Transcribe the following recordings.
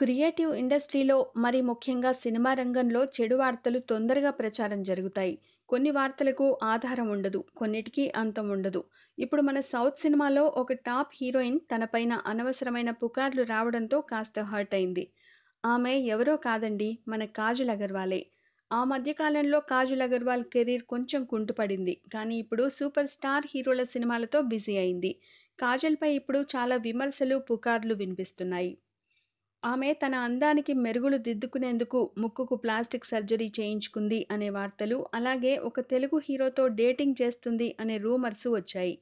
Creative ఇండస్ట్రీలో మరి ముఖ్యంగా సినిమా రంగంలో చెడు వార్తలు తొందరగా ప్రచారం జరుగుతాయి. కొన్ని వార్తలకు ఆధారం ఉండదు. కొన్నిటికి అంతం ఉండదు. ఇప్పుడు మన సౌత్ సినిమాలో ఒక టాప్ హీరోయిన్ తనపైన అనవసరమైన పుకార్లు రావడంతో కాస్త హర్ట్ అయింది. ఆమె ఎవరో కాదండి, మన కాజల్ అగర్వాలే. ఆ మధ్య కాలంలో కాజల్ అగర్వాల్ కెరీర్ కొంచెం కుంటుపడింది. కానీ ఇప్పుడు సూపర్ స్టార్ హీరోల సినిమాలతో బిజీ అయింది. కాజల్‌పై ఇప్పుడు చాలా విమర్శలు, పుకార్లు వినిపిస్తున్నాయి. ఆమె తన అందానికి మెరుగులు దిద్దుకునేందుకు ముక్కుకు ప్లాస్టిక్ సర్జరీ చేయించుకుంది అనే వార్తలు, అలాగే ఒక తెలుగు హీరోతో డేటింగ్ చేస్తుంది అనే రూమర్స్ వచ్చాయి.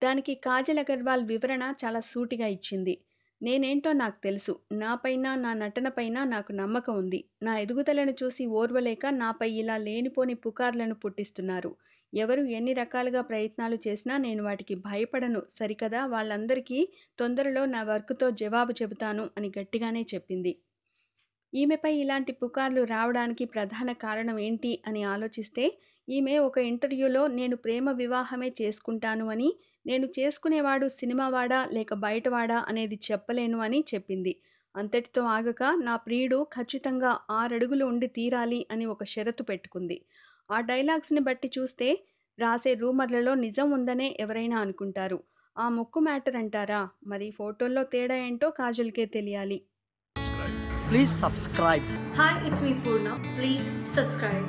దానికి కాజల్ అగర్వాల్ వివరణ చాలా సూటిగా ఇచ్చింది. నేనేంటో నాకు తెలుసు. నాపైన, నా నటనపైన నాకు నమ్మకం ఉంది. నా ఎదుగుదలను చూసి ఓర్వలేక నాపై ఇలా లేనిపోని పుకార్లను పుట్టిస్తున్నారు. ఎవరు ఎన్ని రకాలుగా ప్రయత్నాలు చేసినా నేను వాటికి భయపడను సరికదా, వాళ్ళందరికీ తొందరలో నా వర్క్‌తో జవాబు చెబుతాను అని గట్టిగానే చెప్పింది. ఈమెపై ఇలాంటి పుకార్లు రావడానికి ప్రధాన కారణం ఏంటి అని ఆలోచిస్తే, ఈమె ఒక ఇంటర్వ్యూలో నేను ప్రేమ వివాహమే చేసుకుంటాను అని, నేను చేసుకునేవాడు సినిమావాడా లేక బయటవాడా అనేది చెప్పలేను అని చెప్పింది. అంతటితో ఆగక నా ప్రియుడు ఖచ్చితంగా 6 అడుగులు ఉండి తీరాలి అని ఒక షరతు పెట్టుకుంది. ఆ డైలాగ్స్‌ని బట్టి చూస్తే రాసే రూమర్‌లలో నిజం ఉందనే ఎవరైనా అనుకుంటారు. ఆ ముక్కు మ్యాటర్ అంటారా? మరి ఫోటోల్లో తేడా ఏంటో కాజల్‌కే తెలియాలి. Please subscribe. Hi, it's me Purna. Please subscribe.